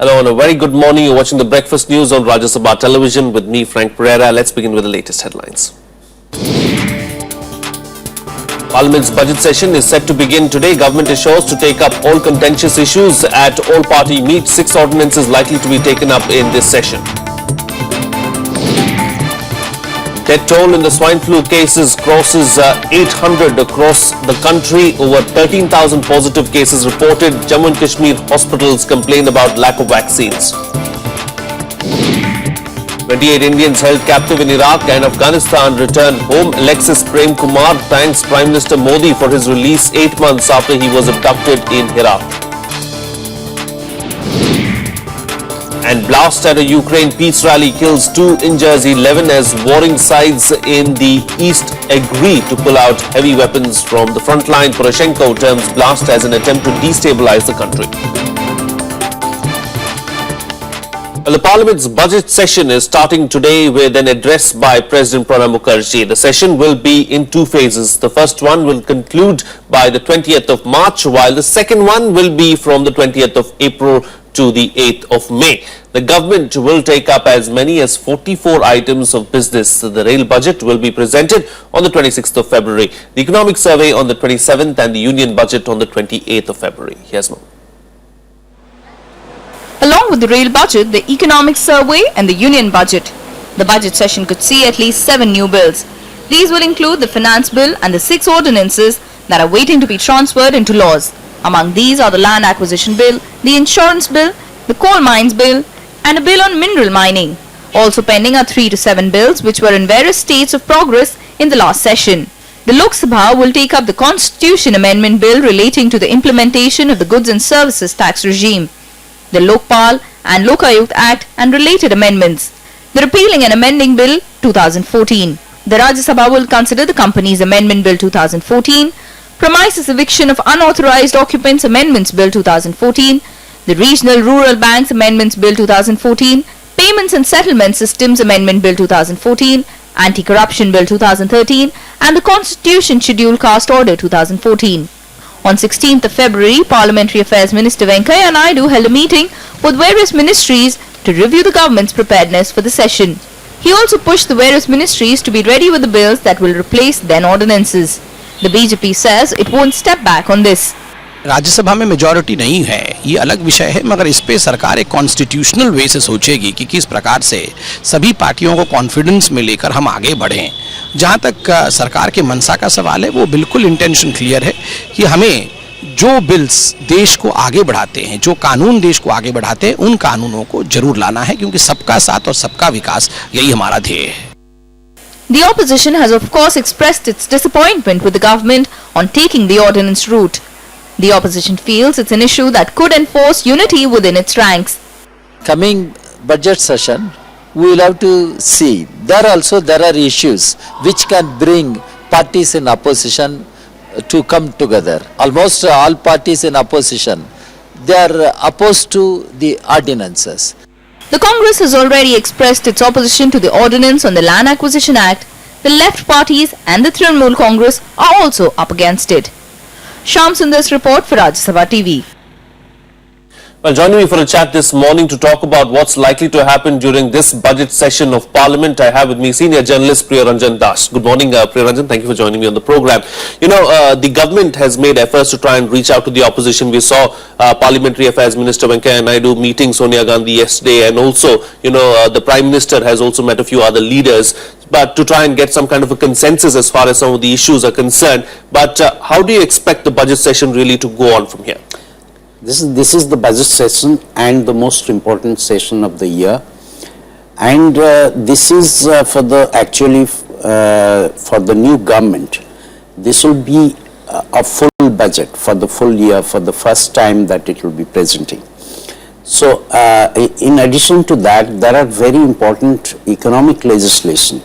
Hello and a very good morning. You're watching the Breakfast News on Rajya Sabha television with me, Frank Pereira. Let's begin with the latest headlines. Parliament's budget session is set to begin today. Government assures to take up all contentious issues at all-party meet. 6 ordinances likely to be taken up in this session. Death toll in the swine flu cases crosses 800 across the country. Over 13,000 positive cases reported. Jammu and Kashmir hospitals complain about lack of vaccines. 28 Indians held captive in Iraq and Afghanistan returned home. Alexis Prem Kumar thanks Prime Minister Modi for his release 8 months after he was abducted in Iraq. And blast at a Ukraine peace rally kills 2, injures 11 as warring sides in the east agree to pull out heavy weapons from the front line. Poroshenko terms blast as an attempt to destabilize the country. Well, the Parliament's budget session is starting today with an address by President Pranab Mukherjee. The session will be in 2 phases. The first one will conclude by the 20th of March, while the second one will be from the 20th of April to the 8th of May. The government will take up as many as 44 items of business. The rail budget will be presented on the 26th of February, the economic survey on the 27th and the union budget on the 28th of February. Here's more. Along with the rail budget, the economic survey and the union budget, the budget session could see at least 7 new bills. These will include the finance bill and the 6 ordinances that are waiting to be transferred into laws. Among these are the land acquisition bill, the insurance bill, the coal mines bill, and a bill on mineral mining. Also pending are 3 to 7 bills which were in various states of progress in the last session. The Lok Sabha will take up the Constitution Amendment Bill relating to the implementation of the Goods and Services Tax regime, the Lokpal and Lokayukt Act and related amendments, the Repealing and Amending Bill 2014. The Rajya Sabha will consider the Companies Amendment Bill 2014, Premises Eviction of Unauthorized Occupants Amendments Bill 2014, the Regional Rural Banks Amendments Bill 2014, Payments and Settlement Systems Amendment Bill 2014, Anti-Corruption Bill 2013 and the Constitution Schedule Caste Order 2014. On 16th of February, Parliamentary Affairs Minister Venkaiah Naidu held a meeting with various ministries to review the government's preparedness for the session. He also pushed the various ministries to be ready with the bills that will replace then ordinances. The BJP says it won't step back on this. Rajya Sabha में majority नहीं है, ये अलग विषय है, मगर इस पे सरकार एक कॉन्स्टिट्यूशनल वे से सोचेगी कि किस प्रकार से सभी पार्टियों को कॉन्फिडेंस में लेकर हम आगे बढ़ें। जहाँ तक सरकार के मंशा का सवाल है, वो बिल्कुल इंटेंशन क्लियर है कि हमें जो बिल्स देश को आगे बढ़ाते हैं, जो कानून देश को आगे बढ़ाते हैं, उन कानूनों को जरूर लाना है, क्योंकि सबका साथ और सबका विकास यही हमारा ध्येय है। The opposition has of course expressed its disappointment with the government on taking the ordinance route. The opposition feels it's an issue that could enforce unity within its ranks. Coming budget session, we will have to see. There are issues which can bring parties in opposition to come together. Almost all parties in opposition, they are opposed to the ordinances. The Congress has already expressed its opposition to the ordinance on the Land Acquisition Act. The left parties and the Trinamool Congress are also up against it. Shyam Sundar's report for Rajya Sabha TV. Well, joining me for a chat this morning to talk about what's likely to happen during this budget session of Parliament, I have with me senior journalist Priyaranjan Das. Good morning, Priyaranjan. Thank you for joining me on the program. You know, the government has made efforts to try and reach out to the opposition. We saw Parliamentary Affairs Minister Venkaiah Naidu meeting Sonia Gandhi yesterday, and also, you know, the Prime Minister has also met a few other leaders, but to try and get some kind of a consensus as far as some of the issues are concerned. But how do you expect the budget session really to go on from here? This is the budget session and the most important session of the year, and this is for the new government. This will be a full budget for the full year, for the first time that it will be presenting. So in addition to that, there are very important economic legislation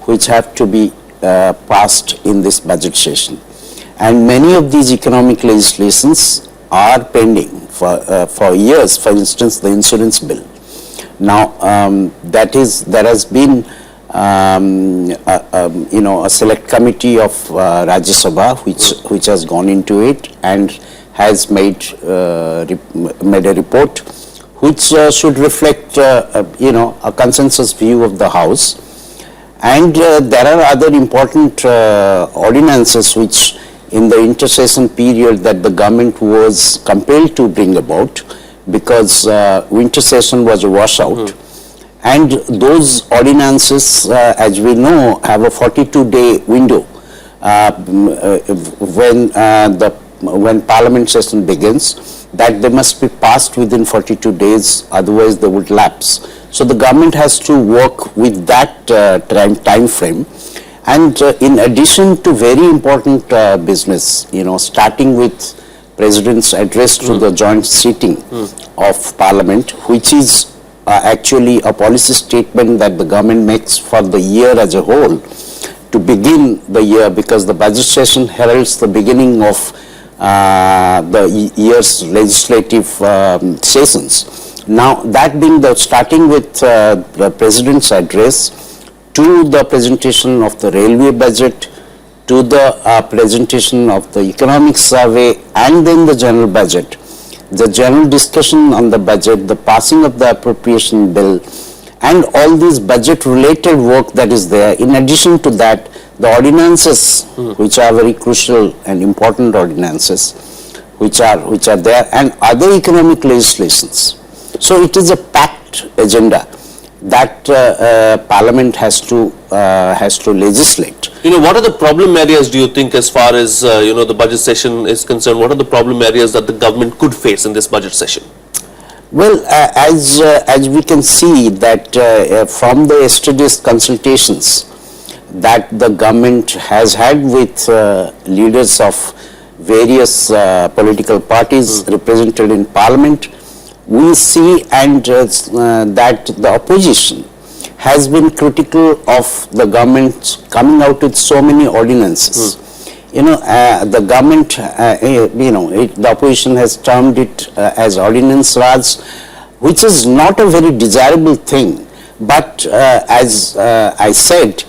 which have to be passed in this budget session, and many of these economic legislations are pending for years. For instance, the insurance bill. Now, there has been a select committee of Rajya Sabha which has gone into it and has made a report which should reflect, a consensus view of the House. And there are other important ordinances which in the intersession period that the government was compelled to bring about because winter session was a washout. And those ordinances, as we know, have a 42-day window when Parliament session begins, that they must be passed within 42 days, otherwise they would lapse. So the government has to work with that time frame. And in addition to very important business, starting with President's address to the joint sitting of Parliament, which is actually a policy statement that the government makes for the year as a whole to begin the year, because the budget session heralds the beginning of the year's legislative sessions. Now, that being starting with the President's address to the presentation of the railway budget, to the presentation of the economic survey, and then the general budget, the general discussion on the budget, the passing of the appropriation bill, and all this budget related work that is there. In addition to that, the ordinances, which are very crucial and important ordinances, which are there, and other economic legislations. So it is a packed agenda that Parliament has to legislate. What are the problem areas, do you think, as far as, the budget session is concerned? What are the problem areas that the government could face in this budget session? Well, as we can see that from the yesterday's consultations that the government has had with leaders of various political parties represented in Parliament, we see that the opposition has been critical of the government coming out with so many ordinances. The government, the opposition has termed it as Ordinance Raj, which is not a very desirable thing. But as I said,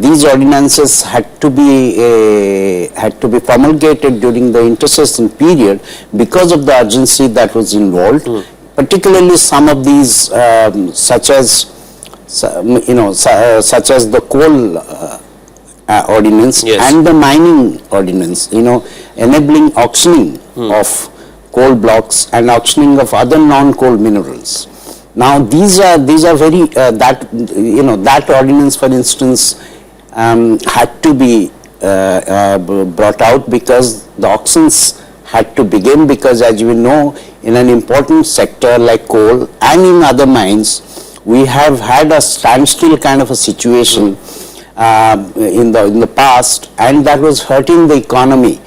these ordinances had to be promulgated during the intercession period because of the urgency that was involved. Particularly some of these, such as the coal ordinance and the mining ordinance, enabling auctioning of coal blocks and auctioning of other non-coal minerals. Now these are very that ordinance, for instance, had to be brought out because the auctions had to begin, because as we know, in an important sector like coal and in other mines, we have had a standstill kind of a situation in the past, and that was hurting the economy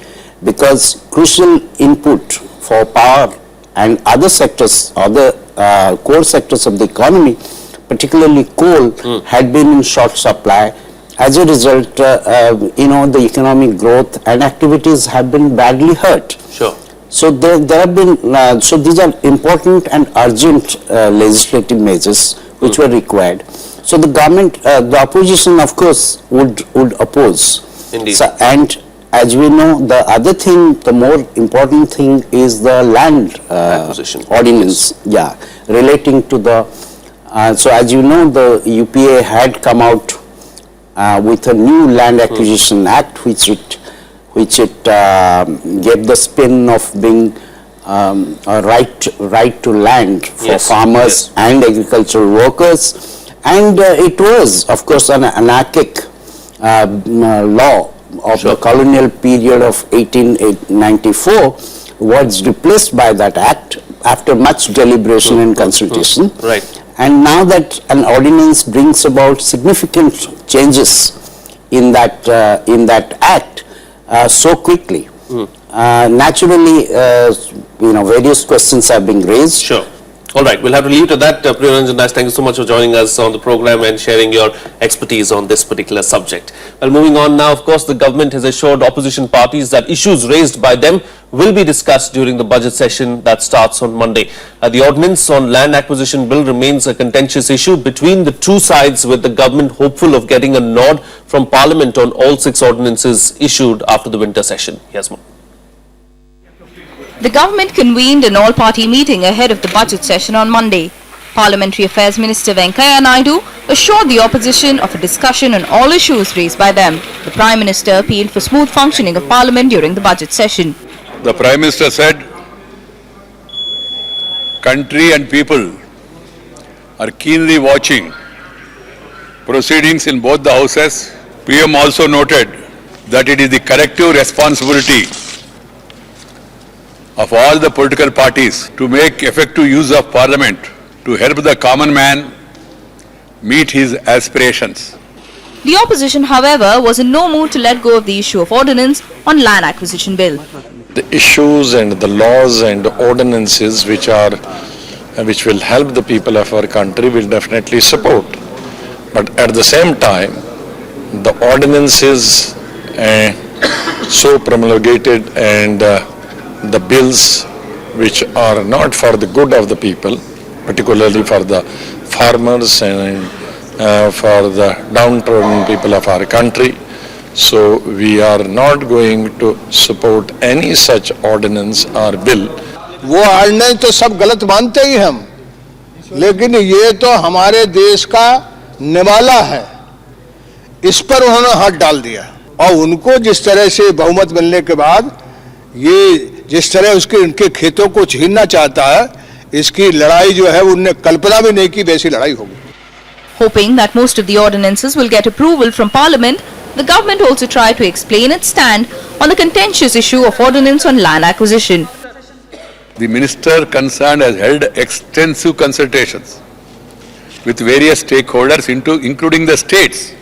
because crucial input for power and other sectors, other core sectors of the economy, particularly coal, had been in short supply. As a result, the economic growth and activities have been badly hurt. Sure. So there have been, so these are important and urgent legislative measures which were required. So the government, the opposition, of course, would oppose. Indeed. So, and as we know, the other thing, the more important thing is the land acquisition ordinance, relating to the, so as you know, the UPA had come out with a new land acquisition act, which it gave the spin of being a right to land for farmers and agricultural workers, and it was, of course, an anarchic law of the colonial period of 1894 was replaced by that act after much deliberation and consultation. Right. And now that an ordinance brings about significant changes in that act so quickly, naturally, various questions are being raised. Sure. All right, we'll have to leave it at that. Priyaranjan Das, thank you so much for joining us on the program and sharing your expertise on this particular subject. Well, moving on now, of course, the government has assured opposition parties that issues raised by them will be discussed during the budget session that starts on Monday. The ordinance on land acquisition bill remains a contentious issue between the two sides, with the government hopeful of getting a nod from Parliament on all 6 ordinances issued after the winter session. Here's more. The government convened an all-party meeting ahead of the budget session on Monday. Parliamentary Affairs Minister Venkaiah Naidu assured the opposition of a discussion on all issues raised by them. The Prime Minister appealed for smooth functioning of Parliament during the budget session. The Prime Minister said, country and people are keenly watching proceedings in both the houses. PM also noted that it is the collective responsibility of all the political parties to make effective use of Parliament to help the common man meet his aspirations. The opposition, however, was in no mood to let go of the issue of ordinance on land acquisition bill. The issues and the laws and ordinances which will help the people of our country will definitely support. But at the same time, the ordinances so promulgated and the bills which are not for the good of the people, particularly for the farmers and for the downtrodden people of our country. So we are not going to support any such ordinance or bill. वो ordinance तो सब गलत मानते ही हम, लेकिन ये तो हमारे देश का निवाला है, इस पर उन्होंने हाथ डाल दिया और उनको जिस तरह से बहुमत मिलने के बाद ये जिस तरह उनके खेतों को छीनना चाहता है, इसकी लड़ाई जो है उनने कल्पना भी नहीं की वैसी लड़ाई होगी. Hoping that most of the ordinances will get approval from Parliament, the government also tried to explain its stand on the contentious issue of ordinance on land acquisition. The minister concerned has held extensive consultations with various stakeholders including the states.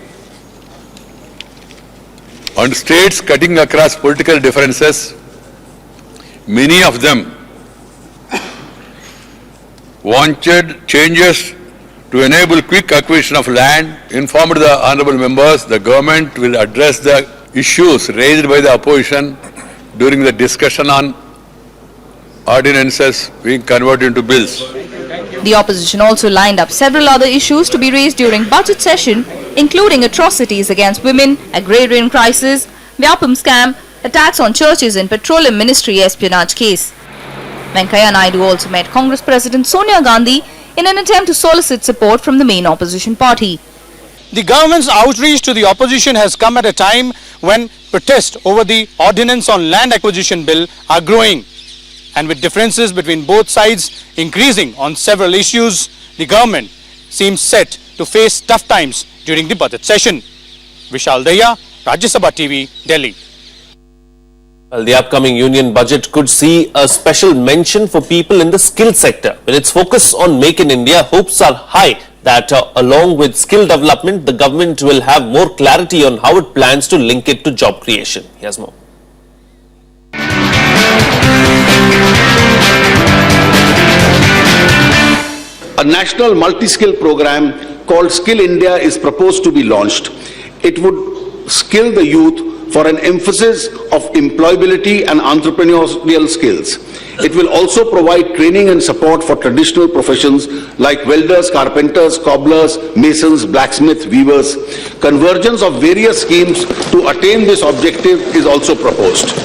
On states cutting across political differences, many of them wanted changes to enable quick acquisition of land. Informed the honorable members, the government will address the issues raised by the opposition during the discussion on ordinances being converted into bills. The opposition also lined up several other issues to be raised during budget session, including atrocities against women, agrarian crisis, Vyapam scam, attacks on churches and Petroleum Ministry espionage case. Venkaiah Naidu also met Congress President Sonia Gandhi in an attempt to solicit support from the main opposition party. The government's outreach to the opposition has come at a time when protests over the ordinance on land acquisition bill are growing. And with differences between both sides increasing on several issues, the government seems set to face tough times during the budget session. Vishal Dahiya, Rajya Sabha TV, Delhi. Well, the upcoming union budget could see a special mention for people in the skill sector. With its focus on Make in India, hopes are high that along with skill development, the government will have more clarity on how it plans to link it to job creation. Here's more. A national multi-skill program called Skill India is proposed to be launched. It would skill the youth for an emphasis of employability and entrepreneurial skills. It will also provide training and support for traditional professions like welders, carpenters, cobblers, masons, blacksmiths, weavers. Convergence of various schemes to attain this objective is also proposed.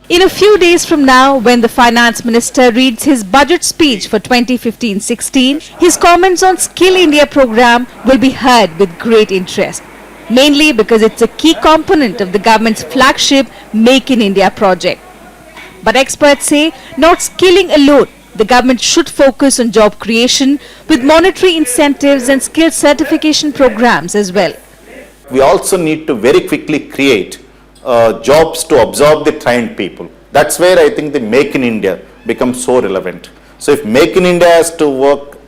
In a few days from now, when the Finance Minister reads his budget speech for 2015-16, his comments on Skill India program will be heard with great interest, mainly because it's a key component of the government's flagship Make in India project. But experts say not skilling alone, the government should focus on job creation with monetary incentives and skill certification programs as well. We also need to very quickly create jobs to absorb the trained people. That's where I think the Make in India becomes so relevant. So if Make in India has to work,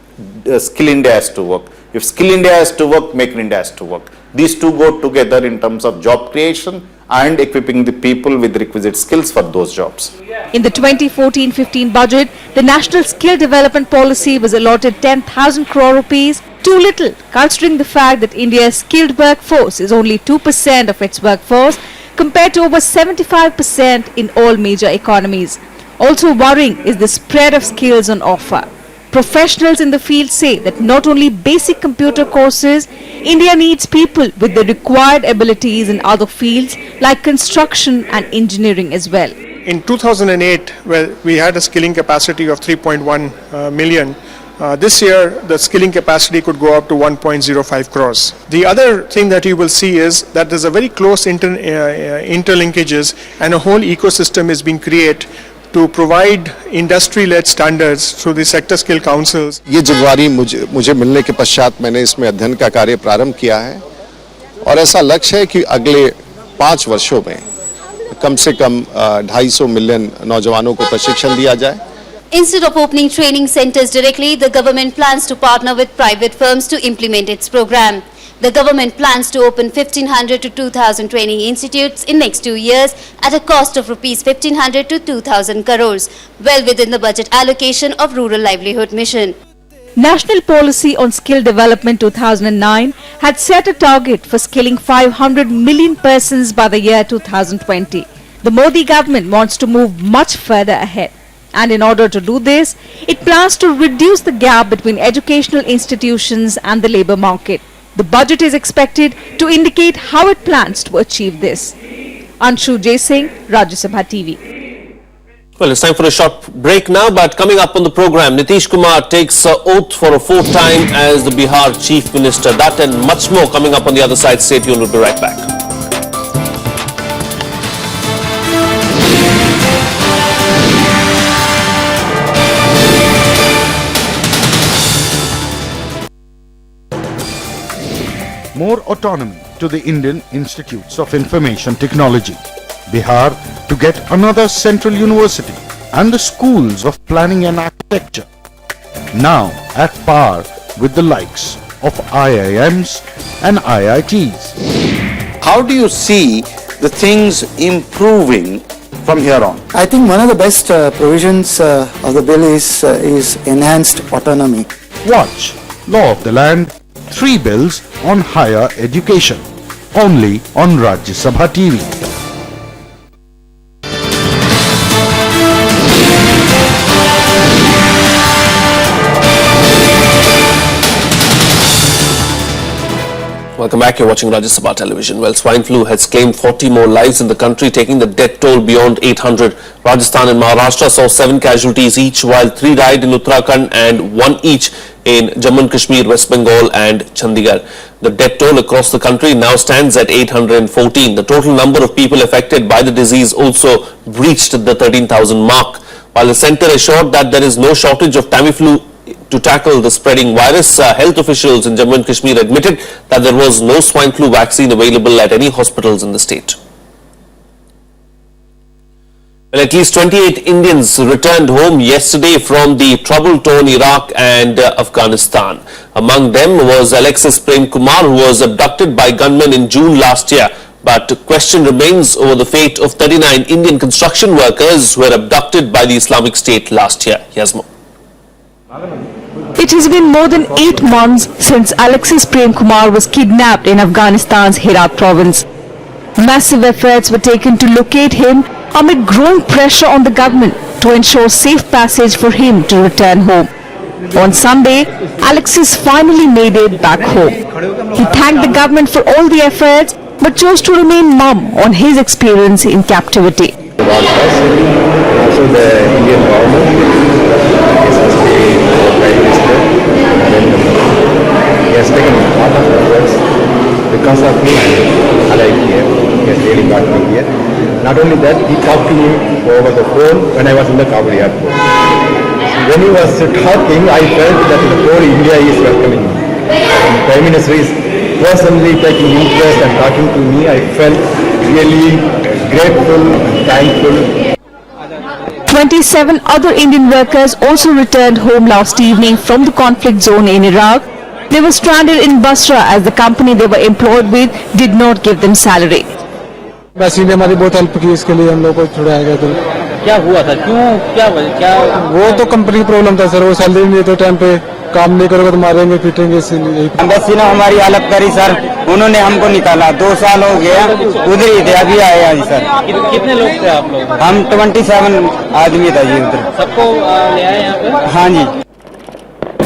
Skill India has to work. If Skill India has to work, Make in India has to work. These two go together in terms of job creation and equipping the people with requisite skills for those jobs. In the 2014-15 budget, the National Skill Development Policy was allotted 10,000 crore rupees, too little considering the fact that India's skilled workforce is only 2% of its workforce compared to over 75% in all major economies. Also worrying is the spread of skills on offer. Professionals in the field say that not only basic computer courses, India needs people with the required abilities in other fields like construction and engineering as well. In 2008, where we had a skilling capacity of 3.1 million, this year the skilling capacity could go up to 1.05 crores. The other thing that you will see is that there's a very close interlinkages and a whole ecosystem is being created to provide industry-led standards through the sector skill councils. ये जिम्मेवारी मुझे मिलने के पश्चात मैंने इसमें अध्ययन का कार्य प्रारंभ किया है और ऐसा लक्ष्य है कि अगले 5 वर्षों में कम से कम 250 मिलियन नौजवानों को प्रशिक्षण दिया जाए. Instead of opening training centers directly, the government plans to partner with private firms to implement its program. The government plans to open 1,500 to 2,000 training institutes in next 2 years at a cost of rupees 1,500 to 2,000 crores, well within the budget allocation of Rural Livelihood Mission. National Policy on Skill Development 2009 had set a target for skilling 500 million persons by the year 2020. The Modi government wants to move much further ahead. And in order to do this, it plans to reduce the gap between educational institutions and the labour market. The budget is expected to indicate how it plans to achieve this. Anshu J. Singh, Rajya Sabha TV. Well, it's time for a short break now, but coming up on the program, Nitish Kumar takes oath for a 4th time as the Bihar Chief Minister. That and much more coming up on the other side. Stay tuned, we'll be right back. More autonomy to the Indian Institutes of Information Technology. Bihar to get another central university and the schools of planning and architecture. Now at par with the likes of IIMs and IITs. How do you see the things improving from here on? I think one of the best provisions of the bill is enhanced autonomy. Watch Law of the Land, 3 bills on higher education, only on Rajya Sabha TV. Welcome back, you're watching Rajya Sabha television. Well, swine flu has claimed 40 more lives in the country, taking the death toll beyond 800. Rajasthan and Maharashtra saw 7 casualties each, while 3 died in Uttarakhand and 1 each in Jammu and Kashmir, West Bengal and Chandigarh. The death toll across the country now stands at 814. The total number of people affected by the disease also breached the 13,000 mark. While the centre assured that there is no shortage of Tamiflu to tackle the spreading virus, health officials in Jammu and Kashmir admitted that there was no swine flu vaccine available at any hospitals in the state. Well, at least 28 Indians returned home yesterday from the trouble-torn Iraq and Afghanistan. Among them was Alexis Prem Kumar, who was abducted by gunmen in June last year. But question remains over the fate of 39 Indian construction workers who were abducted by the Islamic State last year. Here's more. It has been more than 8 months since Alexis Prem Kumar was kidnapped in Afghanistan's Herat province. Massive efforts were taken to locate him amid growing pressure on the government to ensure safe passage for him to return home. On Sunday, Alexis finally made it back home. He thanked the government for all the efforts but chose to remain mum on his experience in captivity. Also the Indian government, especially the Prime Minister, he has taken a lot of efforts. Because of me, I like here. He has really got me here. Not only that, he talked to me over the phone when I was in the Kabul airport. When he was talking, I felt that the whole India is welcoming me. The Prime Minister is personally taking interest and talking to me. I felt really grateful and thankful. 27 other Indian workers also returned home last evening from the conflict zone in Iraq. They were stranded in Basra as the company they were employed with did not give them salary. बसी ने हमारी बहुत help की, इसके लिए हम लोग को छुड़ाया गया। तो क्या हुआ था, क्यों, क्या वो तो कंपनी की प्रॉब्लम था सर, वो सैलरी नहीं देते टाइम पे, काम नहीं करोगे तो मारेंगे पीटेंगे, इसीलिए बसी ने हमारी हालत करी सर, उन्होंने हमको निकाला। 2 साल हो गया उधर ही थे, अभी आए आज सर। कितने लोग थे आप लोग? हम 27 आदमी था जी उधर। सबको ले आए यहाँ पे? हाँ जी।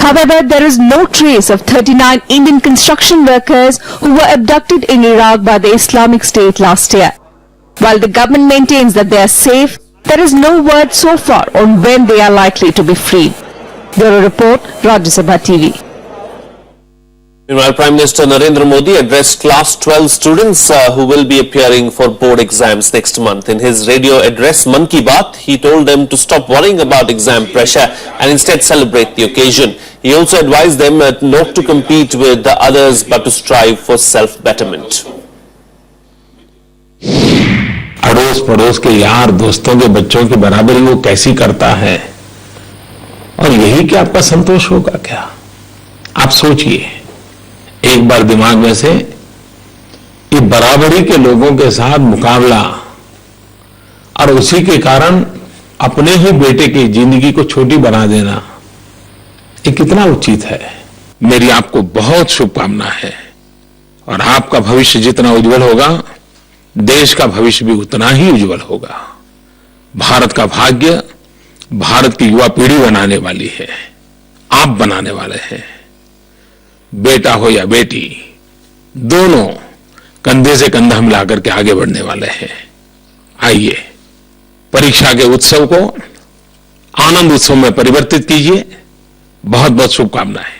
However, there is no trace of 39 Indian construction workers who were abducted in Iraq by the Islamic State last year. While the government maintains that they are safe, There is no word so far on when they are likely to be freed. Bureau Report, Rajya Sabha TV. Meanwhile, Prime Minister Narendra Modi addressed class 12 students who will be appearing for board exams next month. In his radio address, Mann Ki Baat, he told them to stop worrying about exam pressure and instead celebrate the occasion. He also advised them not to compete with the others but to strive for self-betterment. अड़ोस पड़ोस के यार दोस्तों के बच्चों की बराबरी वो कैसी करता है और यही कि आपका संतोष होगा क्या? आप सोचिए, एक बार दिमाग में से ये बराबरी के लोगों के साथ मुकाबला और उसी के कारण अपने ही बेटे की जिंदगी को छोटी बना देना, ये कितना उचित है। मेरी आपको बहुत शुभकामना है और आपका भविष्य जितना उज्जवल होगा, देश का भविष्य भी उतना ही उज्जवल होगा। भारत का भाग्य भारत की युवा पीढ़ी बनाने वाली है, आप बनाने वाले हैं। बेटा हो या बेटी, दोनों कंधे से कंधा मिलाकर के आगे बढ़ने वाले हैं। आइए, परीक्षा के उत्सव को आनंद उत्सव में परिवर्तित कीजिए। बहुत बहुत शुभकामनाएं।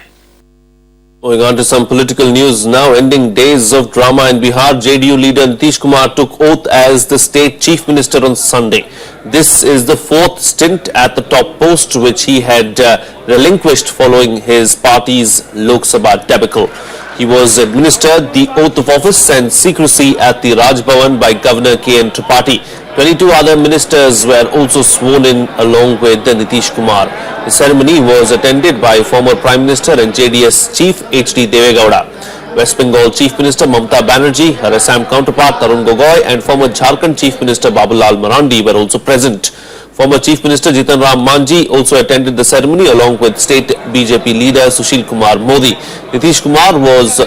Moving on to some political news now. Ending days of drama in Bihar, JDU leader Nitish Kumar took oath as the state chief minister on Sunday. This is the fourth stint at the top post which he had relinquished following his party's Lok Sabha debacle. He was administered the oath of office and secrecy at the Raj Bhavan by Governor K.N. Tripathi. 22 other ministers were also sworn in along with Nitish Kumar. The ceremony was attended by former Prime Minister and JDS Chief H.D. Devegowda. West Bengal Chief Minister Mamata Banerjee, her Assam counterpart Tarun Gogoi and former Jharkhand Chief Minister Babulal Marandi were also present. Former Chief Minister Jitan Ram Manjhi also attended the ceremony along with state BJP leader Sushil Kumar Modi. Nitish Kumar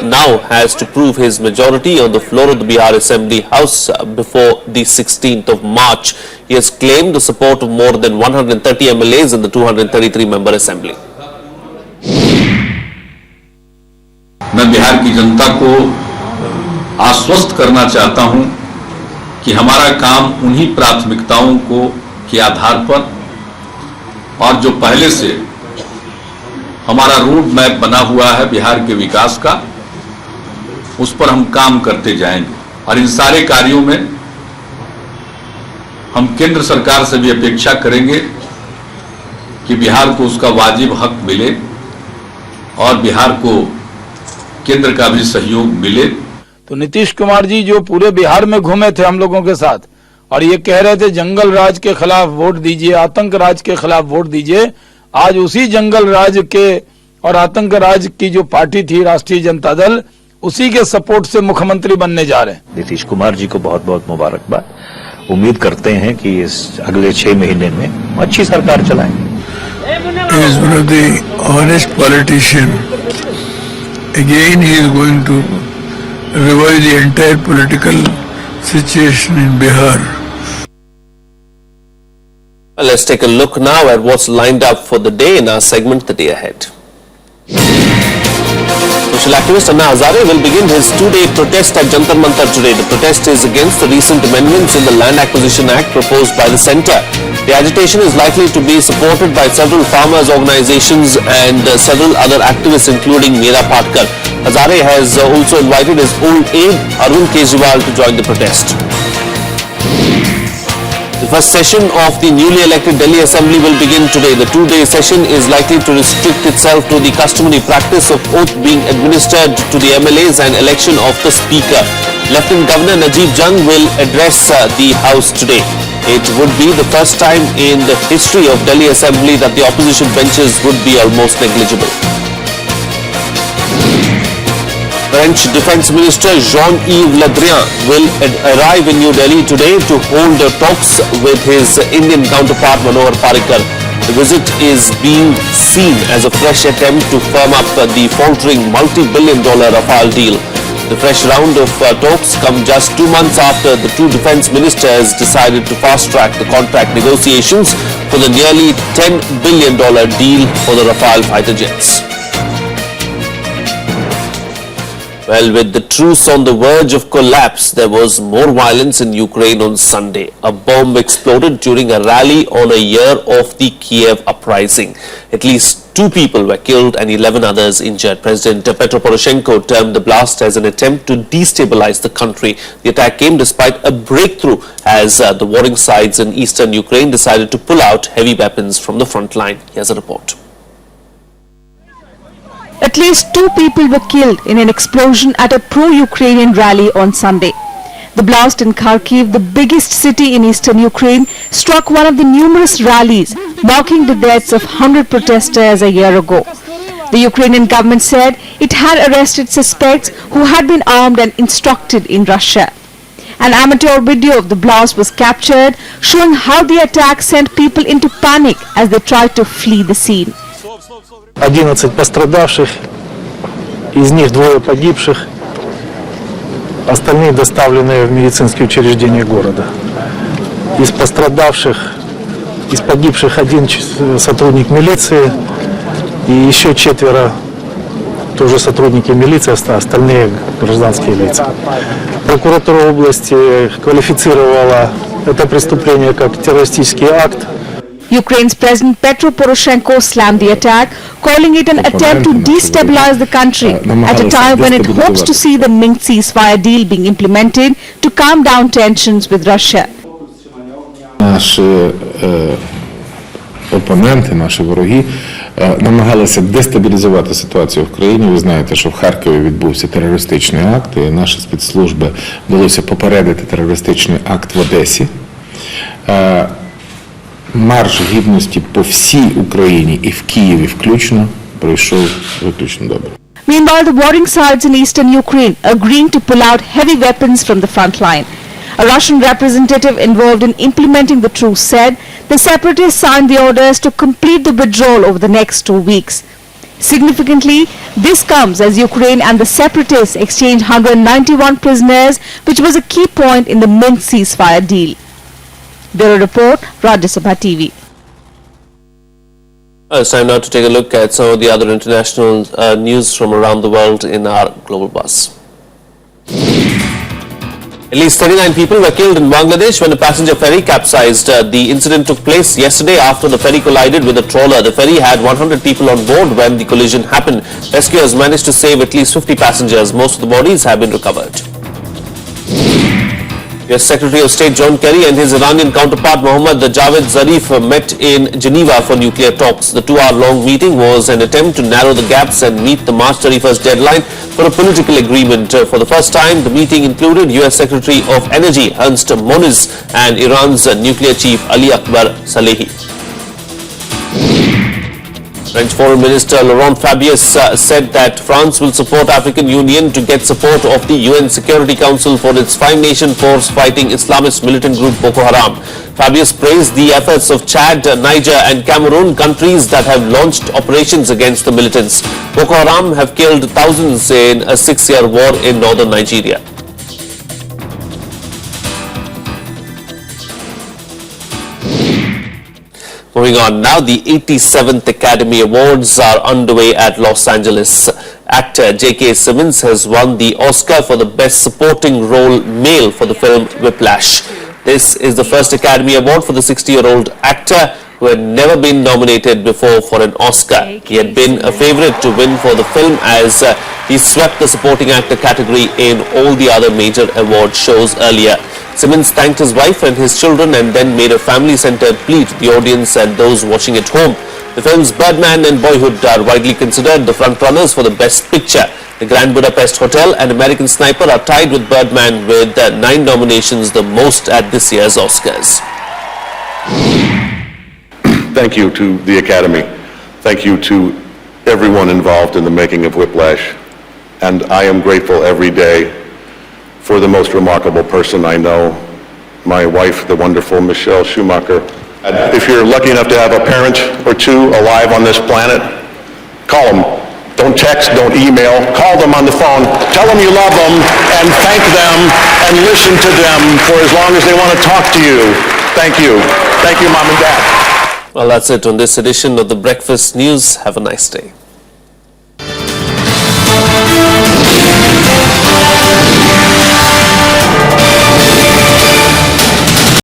now has to prove his majority on the floor of the Bihar Assembly House before the 16th of March. He has claimed the support of more than 130 MLAs in the 233-member assembly. मैं बिहार की जनता को आश्वस्त करना चाहता हूं कि हमारा काम उन्हीं प्राथमिकताओं के आधार पर और जो पहले से हमारा रोड मैप बना हुआ है बिहार के विकास का, उस पर हम काम करते जाएंगे और इन सारे कार्यों में हम केंद्र सरकार से भी अपेक्षा करेंगे कि बिहार को उसका वाजिब हक मिले और बिहार को केंद्र का भी सहयोग मिले। तो नीतीश कुमार जी जो पूरे बिहार में घूमे थे हम लोगों के साथ और ये कह रहे थे जंगल राज के खिलाफ वोट दीजिए, आतंक राज के खिलाफ वोट दीजिए, आज उसी जंगल राज के और आतंक राज की जो पार्टी थी राष्ट्रीय जनता दल, उसी के सपोर्ट से मुख्यमंत्री बनने जा रहे हैं। नीतीश कुमार जी को बहुत बहुत मुबारकबाद। उम्मीद करते हैं कि इस अगले 6 महीने में अच्छी सरकार चलाएंगे। He is one of the honest politician. Again he is going to revive the entire political situation in Bihar. Well, let's take a look now at what's lined up for the day in our segment, The Day Ahead. Social activist Anna Hazare will begin his 2-day protest at Jantar Mantar today. The protest is against the recent amendments in the Land Acquisition Act proposed by the centre. The agitation is likely to be supported by several farmers' organizations and several other activists including Meera Patkar. Hazare has also invited his old aide Arun Kejriwal to join the protest. The first session of the newly elected Delhi Assembly will begin today. The 2-day session is likely to restrict itself to the customary practice of oath being administered to the MLAs and election of the Speaker. Lieutenant Governor Najib Jung will address the House today. It would be the first time in the history of Delhi Assembly that the opposition benches would be almost negligible. French Defence Minister Jean-Yves Le Drian will arrive in New Delhi today to hold talks with his Indian counterpart Manohar Parrikar. The visit is being seen as a fresh attempt to firm up the faltering multi-billion-dollar Rafale deal. The fresh round of talks come just 2 months after the two defence ministers decided to fast-track the contract negotiations for the nearly $10 billion deal for the Rafale fighter jets. Well, with the truce on the verge of collapse, there was more violence in Ukraine on Sunday. A bomb exploded during a rally on a year of the Kiev uprising. At least 2 people were killed and 11 others injured. President Petro Poroshenko termed the blast as an attempt to destabilize the country. The attack came despite a breakthrough as the warring sides in eastern Ukraine decided to pull out heavy weapons from the front line. Here's a report. At least 2 people were killed in an explosion at a pro-Ukrainian rally on Sunday. The blast in Kharkiv, the biggest city in eastern Ukraine, struck one of the numerous rallies, marking the deaths of 100 protesters a year ago. The Ukrainian government said it had arrested suspects who had been armed and instructed in Russia. An amateur video of the blast was captured, showing how the attack sent people into panic as they tried to flee the scene. 11 пострадавших, из них 2 погибших, остальные доставлены в медицинские учреждения города. Из пострадавших, из погибших 1 сотрудник милиции и еще 4 тоже сотрудники милиции, остальные гражданские лица. Прокуратура области квалифицировала это преступление как террористический акт. Ukraine's President Petro Poroshenko slammed the attack, calling it an attempt to destabilize the country at a time when it hopes to see the Minsk ceasefire deal being implemented to calm down tensions with Russia. Наші опоненти, наші вороги намагалися дестабілізувати ситуацію в країні. Ви знаєте, що в Харкові відбувся терористичний акт, і наші спецслужби вдалося попередити терористичний акт в Одесі. Марш гідності по всій Україні і в Києві включно пройшов виключно добре. Meanwhile, the warring sides in eastern Ukraine agreeing to pull out heavy weapons from the front line. A Russian representative involved in implementing the truce said the separatists signed the orders to complete the withdrawal over the next 2 weeks. Significantly, this comes as Ukraine and the separatists exchanged 191 prisoners, which was a key point in the Minsk ceasefire deal. Bureau Report, Rajya TV. It's time now to take a look at some of the other international news from around the world in our global buzz. At least 39 people were killed in Bangladesh when a passenger ferry capsized. The incident took place yesterday after the ferry collided with a trawler. The ferry had 100 people on board when the collision happened. Rescuers managed to save at least 50 passengers. Most of the bodies have been recovered. US Secretary of State John Kerry and his Iranian counterpart Mohammad Javad Zarif met in Geneva for nuclear talks. The 2-hour-long meeting was an attempt to narrow the gaps and meet the March 31st deadline for a political agreement. For the first time, the meeting included US Secretary of Energy Ernst Moniz and Iran's nuclear chief Ali Akbar Salehi. French Foreign Minister Laurent Fabius said that France will support African Union to get support of the UN Security Council for its 5-nation force fighting Islamist militant group Boko Haram. Fabius praised the efforts of Chad, Niger and Cameroon, countries that have launched operations against the militants. Boko Haram have killed thousands in a 6-year war in northern Nigeria. Moving on now, the 87th Academy Awards are underway at Los Angeles. Actor J.K. Simmons has won the Oscar for the Best Supporting Role Male for the film Whiplash. This is the first Academy Award for the 60-year-old actor who had never been nominated before for an Oscar. He had been a favorite to win for the film as he swept the supporting actor category in all the other major award shows earlier. Simmons thanked his wife and his children and then made a family-centered plea to the audience and those watching at home. The films Birdman and Boyhood are widely considered the frontrunners for the Best Picture. The Grand Budapest Hotel and American Sniper are tied with Birdman with 9 nominations, the most at this year's Oscars. Thank you to the Academy. Thank you to everyone involved in the making of Whiplash. And I am grateful every day for the most remarkable person I know, my wife, the wonderful Michelle Schumacher. If you're lucky enough to have a parent or 2 alive on this planet, call them. Don't text, don't email, call them on the phone, tell them you love them, and thank them, and listen to them for as long as they want to talk to you. Thank you. Thank you, Mom and Dad. Well, that's it on this edition of the Breakfast News. Have a nice day.